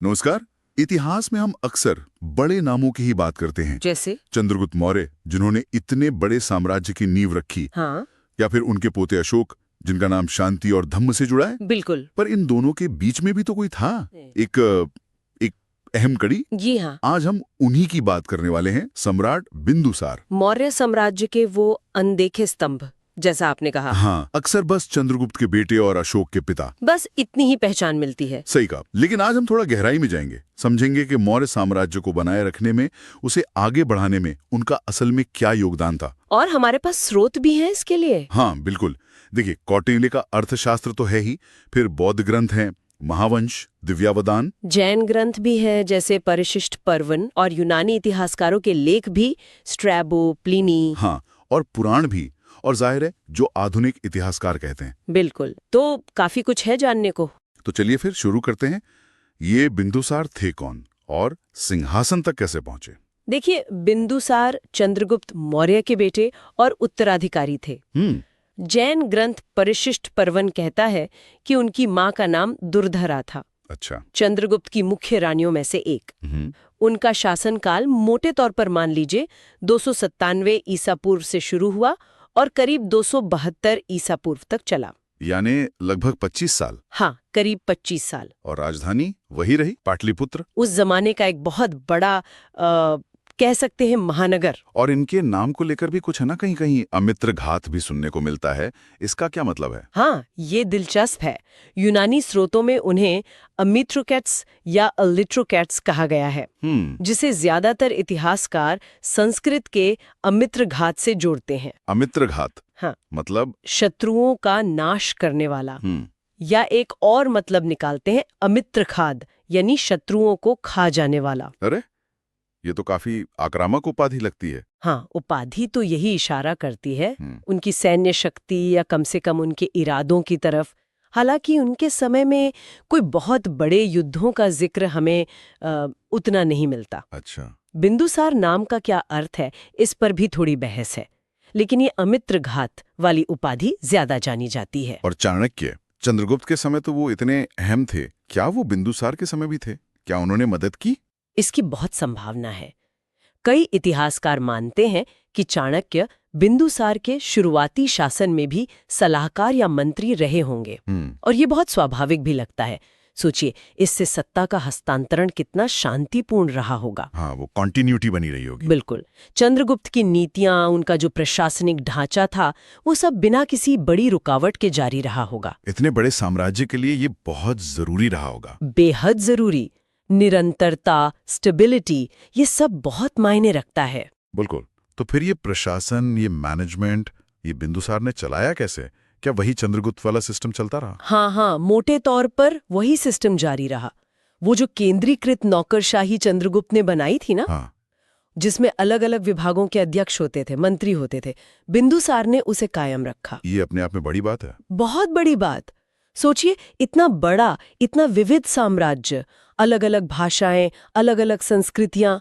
नमस्कार। इतिहास में हम अक्सर बड़े नामों की ही बात करते हैं, जैसे चंद्रगुप्त मौर्य जिन्होंने इतने बड़े साम्राज्य की नींव रखी, हाँ या फिर उनके पोते अशोक जिनका नाम शांति और धम्म से जुड़ा है। बिल्कुल पर इन दोनों के बीच में भी तो कोई था, एक अहम कड़ी। जी हाँ। आज हम उन्हीं की बात करने वाले हैं, सम्राट बिंदुसार। मौर्य साम्राज्य के वो अनदेखे स्तंभ, जैसा आपने कहा। हाँ, अक्सर बस चंद्रगुप्त के बेटे और अशोक के पिता, बस इतनी ही पहचान मिलती है। सही कहा। लेकिन आज हम थोड़ा गहराई में जाएंगे, समझेंगे कि मौर्य साम्राज्य को बनाए रखने में, उसे आगे बढ़ाने में उनका असल में क्या योगदान था। और हमारे पास स्रोत भी है इसके लिए। हाँ बिल्कुल। देखिए, कौटिल्य का अर्थशास्त्र तो है ही, फिर बौद्ध ग्रंथ हैं, महावंश, दिव्यावदान, जैन ग्रंथ भी है जैसे परिशिष्ट पर्वन, और यूनानी इतिहासकारों के लेख भी, स्ट्रैबो, प्लिनी। हाँ, और पुराण भी, और जाहिर है जो आधुनिक इतिहासकार कहते हैं। बिल्कुल, तो काफी कुछ है जानने को। तो चलिए फिर शुरू करते हैं। ये बिंदुसार थे कौन और सिंहासन तक कैसे पहुंचे? देखिए, बिंदुसार चंद्रगुप्त मौर्य के बेटे और उत्तराधिकारी थे। जैन ग्रंथ परिशिष्ट पर्वन कहता है कि उनकी मां का नाम दुर्धरा था। अच्छा। चंद्रगुप्त की मुख्य रानियों में से एक। उनका शासनकाल मोटे तौर पर मान लीजिए 297 ईसा पूर्व से शुरू हुआ और करीब 272 ईसा पूर्व तक चला, यानी लगभग 25 साल। हाँ, करीब 25 साल। और राजधानी वही रही, पाटलिपुत्र। उस जमाने का एक बहुत बड़ा कह सकते हैं महानगर। और इनके नाम को लेकर भी कुछ है ना, कहीं कहीं अमित्र घात भी सुनने को मिलता है। इसका क्या मतलब है? हाँ, ये दिलचस्प है। यूनानी स्रोतों में उन्हें अमित्रोकैट्स या अलिट्रोकैट्स कहा गया है, जिसे ज्यादातर इतिहासकार संस्कृत के अमित्र घात से जोड़ते हैं। अमित्र घात? हाँ, मतलब शत्रुओं का नाश करने वाला। या एक और मतलब निकालते हैं अमित्र खाद, यानी शत्रुओं को खा जाने वाला। अरे, ये तो काफी आक्रामक उपाधि लगती है। हाँ, उपाधि तो यही इशारा करती है उनकी सैन्य शक्ति या कम से कम उनके इरादों की तरफ। हालांकि उनके समय में कोई बहुत बड़े युद्धों का जिक्र हमें उतना नहीं मिलता। अच्छा। बिंदुसार नाम का क्या अर्थ है, इस पर भी थोड़ी बहस है, लेकिन ये अमित्र घात वाली उपाधि ज्यादा जानी जाती है। और चाणक्य, चंद्रगुप्त के समय तो वो इतने अहम थे, क्या वो बिंदुसार के समय भी थे? क्या उन्होंने मदद की? इसकी बहुत संभावना है। कई इतिहासकार मानते हैं कि चाणक्य बिंदुसार के शुरुआती शासन में भी सलाहकार या मंत्री रहे होंगे। और ये बहुत स्वाभाविक भी लगता है। सोचिए, इससे सत्ता का हस्तांतरण कितना शांतिपूर्ण रहा होगा। हाँ, वो कॉन्टिन्यूटी बनी रही होगी। बिल्कुल। चंद्रगुप्त की नीतियां, उनका जो प्रशासनिक ढांचा था, वो सब बिना किसी बड़ी रुकावट के जारी रहा होगा। इतने बड़े साम्राज्य के लिए ये बहुत जरूरी रहा होगा। बेहद जरूरी। निरंतरता, स्टेबिलिटी, ये सब बहुत मायने रखता है। बिल्कुल। तो फिर ये प्रशासन, ये मैनेजमेंट, ये बिंदुसार ने चलाया कैसे? क्या वही चंद्रगुप्त वाला सिस्टम चलता रहा? हाँ, मोटे तौर पर वही सिस्टम जारी रहा। वो जो केंद्रीकृत नौकरशाही चंद्रगुप्त ने बनाई थी ना, हाँ। जिसमें अलग अलग विभागों के अध्यक्ष होते थे, मंत्री होते थे, बिंदुसार ने उसे कायम रखा। ये अपने आप में बड़ी बात है। बहुत बड़ी बात। सोचिए, इतना बड़ा, इतना विविध साम्राज्य, अलग अलग भाषाएं, अलग अलग संस्कृतियां,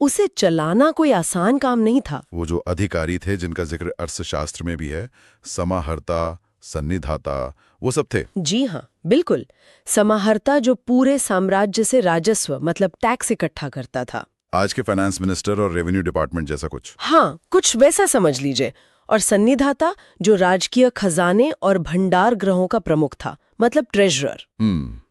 उसे चलाना कोई आसान काम नहीं था। वो जो अधिकारी थे जिनका जिक्र अर्थशास्त्र में भी है, समाहर्ता, सन्निधाता, वो सब थे। जी हाँ, बिल्कुल। समाहर्ता जो पूरे साम्राज्य से राजस्व मतलब टैक्स इकट्ठा करता था। आज के फाइनेंस मिनिस्टर और रेवेन्यू डिपार्टमेंट जैसा कुछ। हाँ, कुछ वैसा समझ लीजिए। और सन्निधाता जो राजकीय खजाने और भंडार गृहों का प्रमुख था, मतलब ट्रेजरर।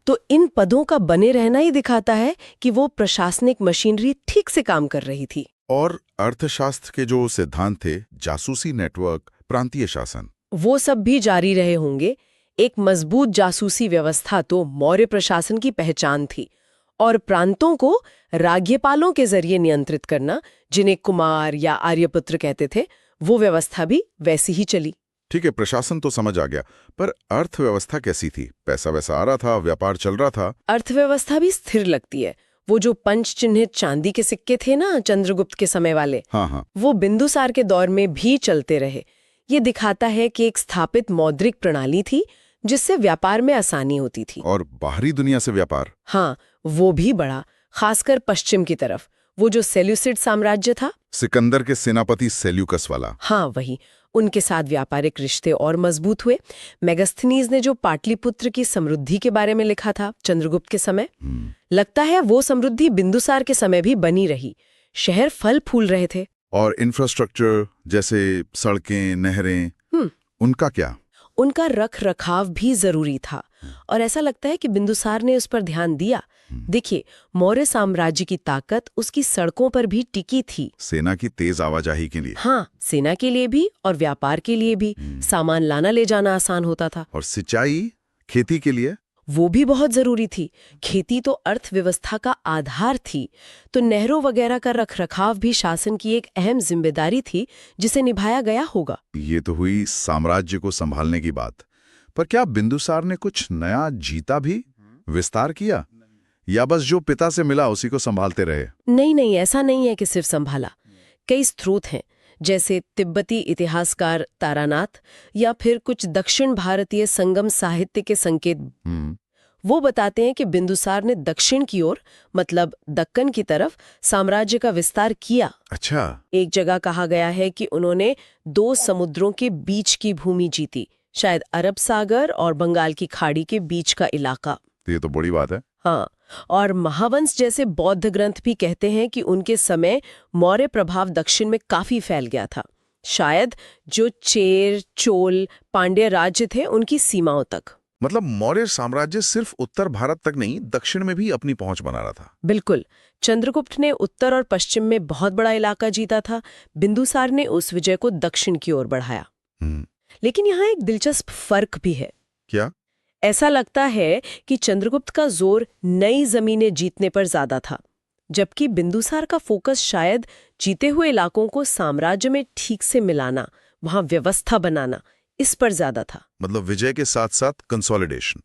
तो इन पदों का बने रहना ही दिखाता है कि वो प्रशासनिक मशीनरी ठीक से काम कर रही थी। और अर्थशास्त्र के जो सिद्धांत थे, जासूसी नेटवर्क, प्रांतीय शासन, वो सब भी जारी रहे होंगे। एक मजबूत जासूसी व्यवस्था तो मौर्य प्रशासन की पहचान थी। और प्रांतों को राज्यपालों के जरिए नियंत्रित करना, जिन्हें कुमार या आर्यपुत्र कहते थे, वो व्यवस्था भी वैसी ही चली। ठीक है, प्रशासन तो समझ आ गया, पर अर्थव्यवस्था कैसी थी? पैसा वैसा आ रहा था, व्यापार चल रहा था? अर्थव्यवस्था भी स्थिर लगती है। वो जो पंच चिन्हित चांदी के सिक्के थे ना चंद्रगुप्त के समय वाले, हाँ, वो बिंदुसार के दौर में भी चलते रहे। ये दिखाता है कि एक स्थापित मौद्रिक प्रणाली थी जिससे व्यापार में आसानी होती थी। और बाहरी दुनिया से व्यापार? हाँ, वो भी बढ़ा, खासकर पश्चिम की तरफ। वो जो सेल्यूसिड साम्राज्य था, सिकंदर के सेनापति सेल्यूकस वाला। हाँ वही, उनके साथ व्यापारिक रिश्ते और मजबूत हुए। मेगास्थनीज ने जो पाटलिपुत्र की समृद्धि के बारे में लिखा था चंद्रगुप्त के समय, लगता है वो समृद्धि बिंदुसार के समय भी बनी रही। शहर फल फूल रहे थे। और इंफ्रास्ट्रक्चर जैसे सड़कें, नहरें, उनका क्या? उनका रख रखाव भी जरूरी था, और ऐसा लगता है कि बिंदुसार ने उस पर ध्यान दिया। देखिए, मौर्य साम्राज्य की ताकत उसकी सड़कों पर भी टिकी थी। सेना की तेज आवाजाही के लिए। हाँ, सेना के लिए भी और व्यापार के लिए भी सामान लाना ले जाना आसान होता था। और सिंचाई, खेती के लिए? वो भी बहुत जरूरी थी। खेती तो अर्थव्यवस्था का आधार थी, तो नहरों वगैरह का रखरखाव भी शासन की एक अहम जिम्मेदारी थी, जिसे निभाया गया होगा। ये तो हुई साम्राज्य को संभालने की बात, पर क्या बिंदुसार ने कुछ नया जीता भी, विस्तार किया, या बस जो पिता से मिला उसी को संभालते रहे? नहीं, ऐसा नहीं है कि सिर्फ संभाला। कई स्रोत हैं, जैसे तिब्बती इतिहासकार तारानाथ या फिर कुछ दक्षिण भारतीय संगम साहित्य के संकेत। वो बताते हैं कि बिंदुसार ने दक्षिण की ओर, मतलब दक्कन की तरफ, साम्राज्य का विस्तार किया। अच्छा। एक जगह कहा गया है कि उन्होंने 2 समुद्रों के बीच की भूमि जीती, शायद अरब सागर और बंगाल की खाड़ी के बीच का इलाका। ये तो बड़ी बात है। हाँ, और महावंश जैसे बौद्ध ग्रंथ भी कहते हैं कि उनके समय मौर्य प्रभाव दक्षिण में काफी फैल गया था, शायद जो चेर, चोल, पांड्य राज्य थे उनकी सीमाओं तक। मतलब मौर्य साम्राज्य सिर्फ उत्तर भारत तक नहीं, दक्षिण में भी अपनी पहुंच बना रहा था। बिल्कुल। चंद्रगुप्त ने उत्तर और पश्चिम में बहुत बड़ा इलाका जीता था, बिंदुसार ने उस विजय को दक्षिण की ओर बढ़ाया। लेकिन यहाँ एक दिलचस्प फर्क भी है। क्या? ऐसा लगता है कि चंद्रगुप्त का जोर नई जमीनें जीतने पर ज्यादा था, जबकि बिंदुसार का फोकस शायद जीते हुए इलाकों को साम्राज्य में ठीक से मिलाना, वहां व्यवस्था बनाना, इस पर ज्यादा था। मतलब विजय के साथ साथ कंसोलिडेशन,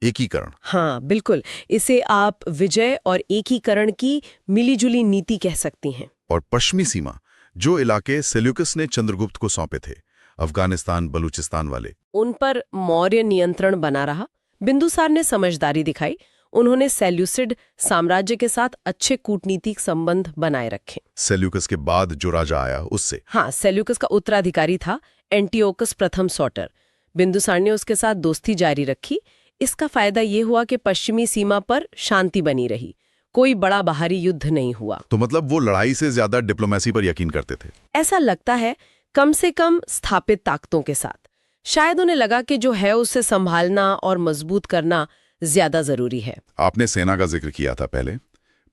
एकीकरण। हाँ बिल्कुल, इसे आप विजय और एकीकरण की मिलीजुली नीति कह सकती हैं। और पश्चिमी सीमा, जो इलाके सेल्यूकस ने चंद्रगुप्त को सौंपे थे, अफगानिस्तान, बलूचिस्तान वाले, उन पर मौर्य नियंत्रण बना रहा। बिंदुसार ने समझदारी दिखाई, उन्होंने सेल्यूसिड साम्राज्य के साथ अच्छे कूटनीतिक संबंध बनाए रखे। सेल्यूकस के बाद जो राजा आया उससे? हाँ, सेल्यूकस का उत्तराधिकारी था एंटियोकस प्रथम सॉटर। बिंदुसार ने उसके साथ दोस्ती जारी रखी। इसका फायदा ये हुआ कि पश्चिमी सीमा पर शांति बनी रही, कोई बड़ा बाहरी युद्ध नहीं हुआ। तो मतलब वो लड़ाई से ज्यादा डिप्लोमेसी पर यकीन करते थे? ऐसा लगता है, कम से कम स्थापित ताकतों के साथ। शायद उन्हें लगा कि जो है उसे संभालना और मजबूत करना ज्यादा जरूरी है। आपने सेना का जिक्र किया था पहले।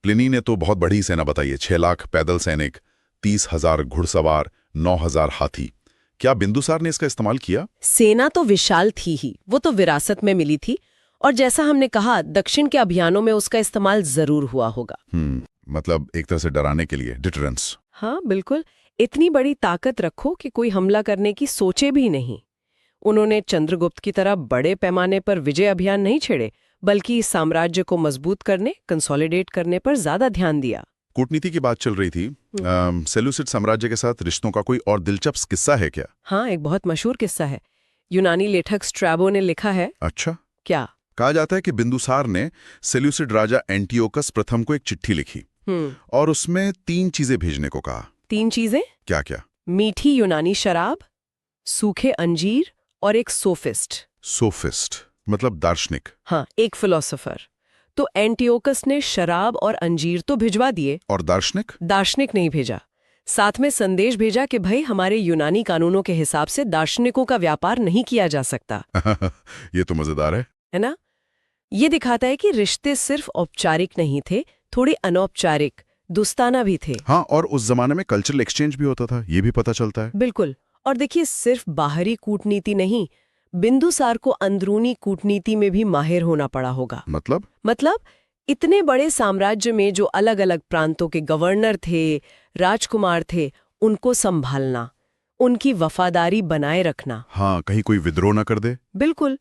प्लिनी ने तो बहुत बड़ी सेना बताई है, 6 लाख पैदल सैनिक, 30,000 घुड़सवार, 9,000 हाथी। क्या बिंदुसार ने इसका इस्तेमाल किया? सेना तो विशाल थी ही, वो तो विरासत में मिली थी, और जैसा हमने कहा, दक्षिण के अभियानों में उसका इस्तेमाल जरूर हुआ होगा। मतलब एक तरह से डराने के लिए, डिटरेंस। हाँ बिल्कुल, इतनी बड़ी ताकत रखो कि कोई हमला करने की सोचे भी नहीं। उन्होंने चंद्रगुप्त की तरह बड़े पैमाने पर विजय अभियान नहीं छेड़े, बल्कि इस साम्राज्य को मजबूत करने, कंसोलिडेट करने पर ज्यादा ध्यान दिया। कूटनीति की बात चल रही थी। सेल्यूसिड साम्राज्य के साथ रिश्तों का कोई और दिलचस्प किस्सा है क्या? हाँ, एक बहुत मशहूर किस्सा है। यूनानी लेखक स्ट्रैबो ने लिखा है। अच्छा, क्या? कहा जाता है कि बिंदुसार ने सेल्यूसिड राजा एंटियोकस प्रथम को एक चिट्ठी लिखी और उसमें 3 चीजें भेजने को कहा। 3 चीजें? क्या क्या? मीठी यूनानी शराब, सूखे अंजीर और एक सोफिस्ट। सोफिस्ट मतलब दार्शनिक? हाँ, एक फिलोसोफर। तो एंटियोकस ने शराब और अंजीर तो भिजवा दिए। और दार्शनिक? दार्शनिक नहीं भेजा। साथ में संदेश भेजा कि भाई, हमारे यूनानी कानूनों के हिसाब से दार्शनिकों का व्यापार नहीं किया जा सकता। ये तो मजेदार है ना? ये दिखाता है कि रिश्ते सिर्फ औपचारिक नहीं थे, थोड़े अनौपचारिक, दोस्ताना भी थे। हाँ, और उस जमाने में कल्चरल एक्सचेंज भी होता था, ये भी पता चलता है। बिल्कुल। और देखिए, सिर्फ बाहरी कूटनीति नहीं, बिंदुसार को अंदरूनी कूटनीति में भी माहिर होना पड़ा होगा। मतलब इतने बड़े साम्राज्य में जो अलग अलग प्रांतों के गवर्नर थे, राजकुमार थे, उनको संभालना, उनकी वफादारी बनाए रखना। हाँ, कहीं कोई विद्रोह न कर दे। बिल्कुल।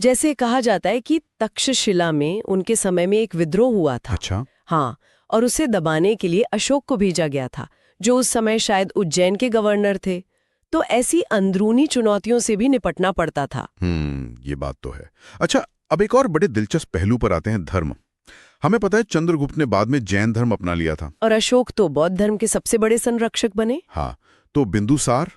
जैसे कहा जाता है कि तक्षशिला में उनके समय में एक विद्रोह हुआ था। अच्छा। हाँ, और उसे दबाने के लिए अशोक को भेजा गया था, जो उस समय शायद उज्जैन के गवर्नर थे। तो ऐसी अंदरूनी चुनौतियों से भी निपटना पड़ता था। ये बात तो है। अच्छा, अब एक और बड़े दिलचस्प पहलू पर आते हैं, धर्म। हमें पता है चंद्रगुप्त ने बाद में जैन धर्म अपना लिया था। और अशोक तो बौद्ध धर्म के सबसे बड़े संरक्षक बने। हाँ, तो बिंदुसार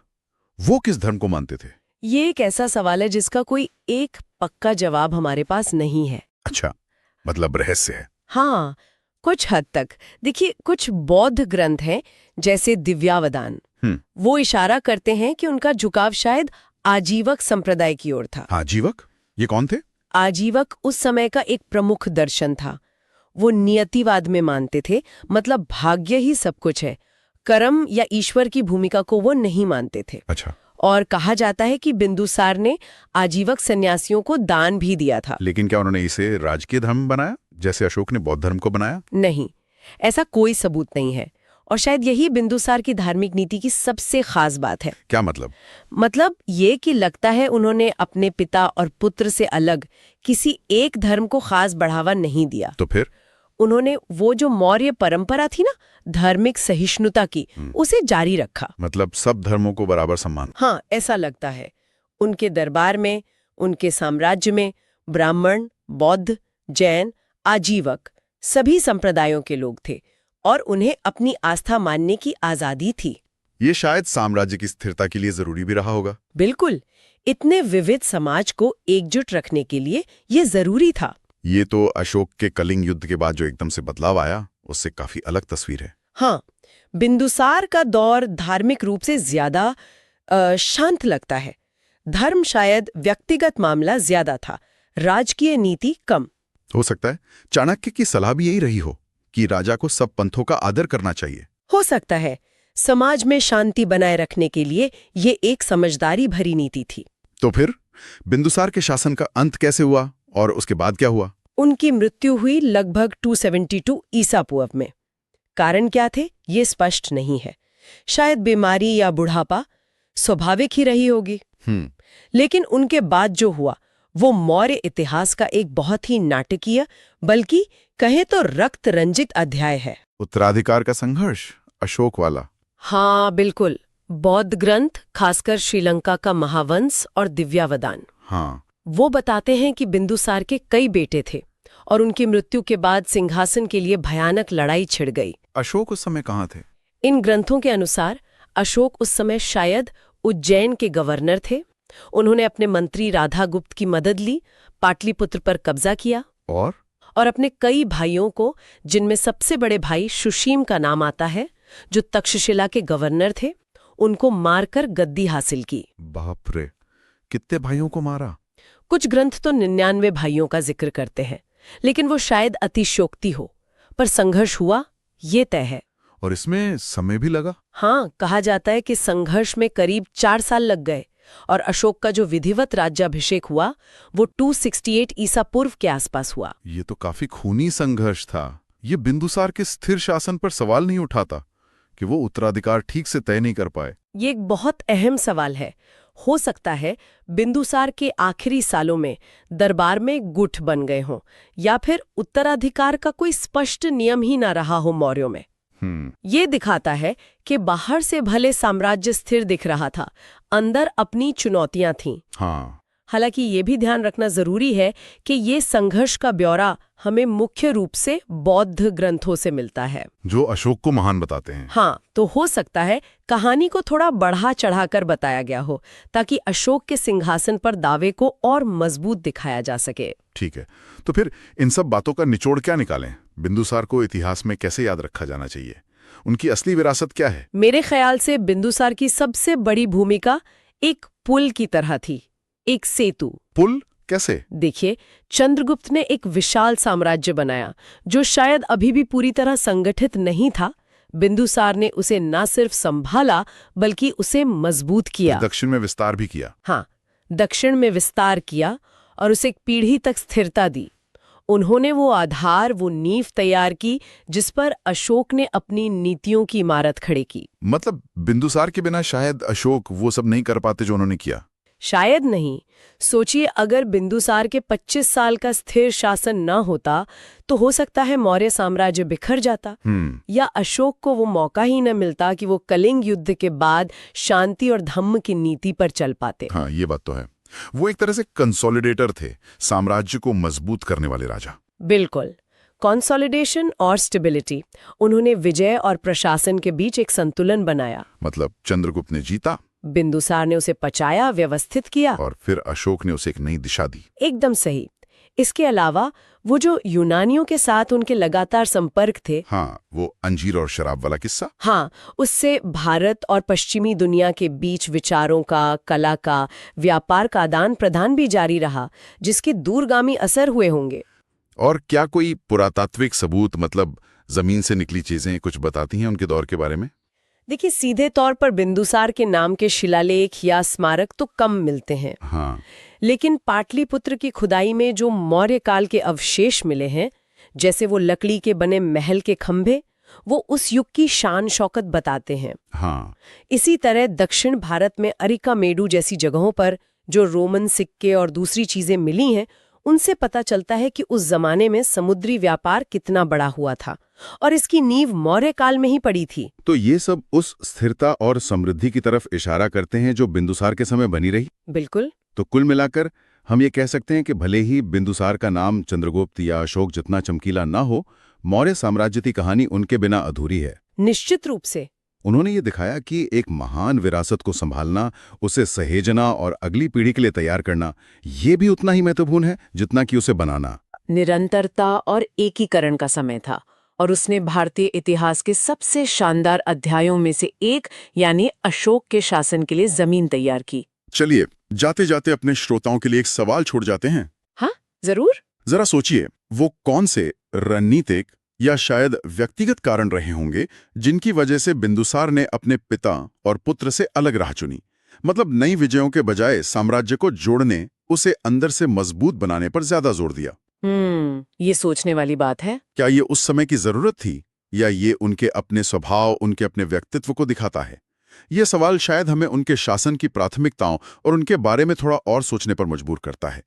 वो किस धर्म को मानते थे? ये एक ऐसा सवाल है जिसका कोई एक पक्का जवाब हमारे पास नहीं है। अच्छा, मतलब रहस्य है। हाँ, कुछ हद तक। देखिए, कुछ बौद्ध ग्रंथ हैं जैसे दिव्यावदान, वो इशारा करते हैं कि उनका झुकाव शायद आजीवक संप्रदाय की ओर था। आजीवक? ये कौन थे? आजीवक उस समय का एक प्रमुख दर्शन था। वो नियतिवाद में मानते थे, मतलब भाग्य ही सब कुछ है। कर्म या ईश्वर की भूमिका को वो नहीं मानते थे। अच्छा। और कहा जाता है कि बिंदुसार ने आजीवक सन्यासियों को दान भी दिया था। लेकिन क्या उन्होंने इसे राजकीय धर्म बनाया जैसे अशोक ने बौद्ध धर्म को बनाया? नहीं, ऐसा कोई सबूत नहीं है। और शायद यही बिंदुसार की धार्मिक नीति की सबसे खास बात है। क्या मतलब? मतलब ये कि लगता है उन्होंने अपने पिता और पुत्र से अलग किसी एक धर्म को खास बढ़ावा नहीं दिया। तो फिर उन्होंने वो जो मौर्य परंपरा थी ना, धार्मिक सहिष्णुता की, उसे जारी रखा। मतलब सब धर्मों को बराबर सम्मान। हाँ, ऐसा लगता है। उनके दरबार में, उनके साम्राज्य में ब्राह्मण, बौद्ध, जैन, आजीवक सभी संप्रदायों के लोग थे और उन्हें अपनी आस्था मानने की आजादी थी। ये शायद साम्राज्य की स्थिरता के लिए जरूरी भी रहा होगा। बिल्कुल, इतने विविध समाज को एकजुट रखने के लिए ये जरूरी था। ये तो अशोक के कलिंग युद्ध के बाद जो एकदम से बदलाव आया, उससे काफी अलग तस्वीर है। हाँ, बिंदुसार का दौर धार्मिक रूप से ज्यादा शांत लगता है। धर्म शायद व्यक्तिगत मामला ज्यादा था, राजकीय नीति कम। हो सकता है चाणक्य की सलाह भी यही रही हो कि राजा को सब पंथों का आदर करना चाहिए। हो सकता है समाज में शांति बनाए रखने के लिए ये एक समझदारी भरी नीति थी। तो फिर बिंदुसार के शासन का अंत कैसे हुआ और उसके बाद क्या हुआ? उनकी मृत्यु हुई लगभग 272 ईसा पूर्व में। कारण क्या थे ये स्पष्ट नहीं है। शायद बीमारी या बुढ़ापा, स्वाभाविक ही रही होगी। लेकिन उनके बाद जो हुआ वो मौर्य इतिहास का एक बहुत ही नाटकीय, बल्कि कहे तो रक्त रंजित अध्याय है। उत्तराधिकार का संघर्ष, अशोक वाला। हाँ बिल्कुल। बौद्ध ग्रंथ, खासकर श्रीलंका का महावंश और दिव्यावदान, हाँ, वो बताते हैं कि बिंदुसार के कई बेटे थे और उनकी मृत्यु के बाद सिंहासन के लिए भयानक लड़ाई छिड़ गई। अशोक उस समय कहाँ थे? इन ग्रंथों के अनुसार अशोक उस समय शायद उज्जैन के गवर्नर थे। उन्होंने अपने मंत्री राधागुप्त की मदद ली, पाटलिपुत्र पर कब्जा किया और अपने कई भाइयों को, जिनमें सबसे बड़े भाई सुशीम का नाम आता है, जो तक्षशिला के गवर्नर थे, उनको मारकर गद्दी हासिल की। बाप रे, कितने भाइयों को मारा? कुछ ग्रंथ तो 99 भाइयों का जिक्र करते हैं, लेकिन वो शायद अतिशयोक्ति हो। पर संघर्ष हुआ, ये तय है। और इसमें समय भी लगा? हाँ, कहा जाता है कि संघर्ष में करीब 4 साल लग गए और अशोक का जो विधिवत राज्याभिषेक हुआ वो 268 ईसा पूर्व के आसपास हुआ। ये तो काफी खूनी संघर्ष था। ये बिंदुसार के स्थिर शासन पर सवाल नहीं उठाता कि वो उत्तराधिकार ठीक से तय नहीं कर पाए? ये एक बहुत अहम सवाल है। हो सकता है बिंदुसार के आखिरी सालों में दरबार में गुट बन गए हों, या फिर उत्तराधिकार का कोई स्पष्ट नियम ही ना रहा हो मौर्यों में। ये दिखाता है कि बाहर से भले साम्राज्य स्थिर दिख रहा था, अंदर अपनी चुनौतियां थीं। हाँ। हालांकि ये भी ध्यान रखना जरूरी है कि ये संघर्ष का ब्यौरा हमें मुख्य रूप से बौद्ध ग्रंथों से मिलता है, जो अशोक को महान बताते हैं। हाँ, तो हो सकता है कहानी को थोड़ा बढ़ा चढ़ाकर बताया गया हो, ताकि अशोक के सिंहासन पर दावे को और मजबूत दिखाया जा सके। ठीक है, तो फिर इन सब बातों का निचोड़ क्या निकालें? बिंदुसार को इतिहास में कैसे याद रखा जाना चाहिए? उनकी असली विरासत क्या है? मेरे ख्याल से बिंदुसार की सबसे बड़ी भूमिका एक पुल की तरह थी, एक सेतु। पुल कैसे? देखिए, चंद्रगुप्त ने एक विशाल साम्राज्य बनाया जो शायद अभी भी पूरी तरह संगठित नहीं था। बिंदुसार ने उसे न सिर्फ संभाला बल्कि उसे मजबूत किया। दक्षिण में विस्तार भी किया। हाँ, दक्षिण में विस्तार किया और उसे एक पीढ़ी तक स्थिरता दी। उन्होंने वो आधार, वो नींव तैयार की जिस पर अशोक ने अपनी नीतियों की इमारत खड़ी की। मतलब बिंदुसार के बिना शायद अशोक वो सब नहीं कर पाते जो उन्होंने किया। शायद नहीं। सोचिए, अगर बिंदुसार के 25 साल का स्थिर शासन न होता तो हो सकता है मौर्य साम्राज्य बिखर जाता, या अशोक को वो मौका ही न मिलता कि वो कलिंग युद्ध के बाद शांति और धम्म की नीति पर चल पाते। हाँ, ये बात तो है। वो एक तरह से कंसोलिडेटर थे, साम्राज्य को मजबूत करने वाले राजा। बिल्कुल। कंसोलिडेशन और स्टेबिलिटी। उन्होंने विजय और प्रशासन के बीच एक संतुलन बनाया। मतलब चंद्रगुप्त ने जीता बिंदुसार ने उसे पचाया, व्यवस्थित किया। और फिर अशोक ने उसे एक नई दिशा दी। एकदम सही। इसके अलावा वो जो यूनानियों के साथ उनके लगातार संपर्क थे, हाँ, वो अंजीर और शराब वाला किस्सा। हाँ, उससे भारत और पश्चिमी दुनिया के बीच विचारों का, कला का, व्यापार का आदान प्रदान भी जारी रहा, जिसके दूरगामी असर हुए होंगे। और क्या कोई पुरातात्विक सबूत, मतलब जमीन से निकली चीजें कुछ बताती हैं उनके दौर के बारे में? देखिए, सीधे तौर पर बिंदुसार के नाम के शिलालेख या स्मारक तो कम मिलते हैं। हाँ, लेकिन पाटलिपुत्र की खुदाई में जो मौर्य काल के अवशेष मिले हैं, जैसे वो लकड़ी के बने महल के खंभे, वो उस युग की शान शौकत बताते हैं। हाँ, इसी तरह दक्षिण भारत में अरिकामेडु जैसी जगहों पर जो रोमन सिक्के और दूसरी चीजें मिली हैं, उनसे पता चलता है कि उस जमाने में समुद्री व्यापार कितना बड़ा हुआ था और इसकी नींव मौर्य काल में ही पड़ी थी। तो ये सब उस स्थिरता और समृद्धि की तरफ इशारा करते हैं जो बिंदुसार के समय बनी रही। बिल्कुल। तो कुल मिलाकर हम ये कह सकते हैं कि भले ही बिंदुसार का नाम चंद्रगुप्त या अशोक जितना चमकीला ना हो, मौर्य साम्राज्य की कहानी उनके बिना अधूरी है। निश्चित रूप से। उन्होंने ये दिखाया कि एक महान विरासत को संभालना, उसे सहेजना और अगली पीढ़ी के लिए तैयार करना, ये भी उतना ही महत्वपूर्ण है जितना कि उसे बनाना। निरंतरता और एकीकरण का समय था और उसने भारतीय इतिहास के सबसे शानदार अध्यायों में से एक यानी अशोक के शासन के लिए जमीन तैयार की। चलिए, जाते जाते अपने श्रोताओं के लिए एक सवाल छोड़ जाते हैं। हाँ, जरूर। जरा सोचिए, वो कौन से रणनीतिक या शायद व्यक्तिगत कारण रहे होंगे जिनकी वजह से बिंदुसार ने अपने पिता और पुत्र से अलग राह चुनी? मतलब नई विजयों के बजाय साम्राज्य को जोड़ने, उसे अंदर से मजबूत बनाने पर ज्यादा जोर दिया। ये सोचने वाली बात है। क्या ये उस समय की जरूरत थी या ये उनके अपने स्वभाव, उनके अपने व्यक्तित्व को दिखाता है? ये सवाल शायद हमें उनके शासन की प्राथमिकताओं और उनके बारे में थोड़ा और सोचने पर मजबूर करता है।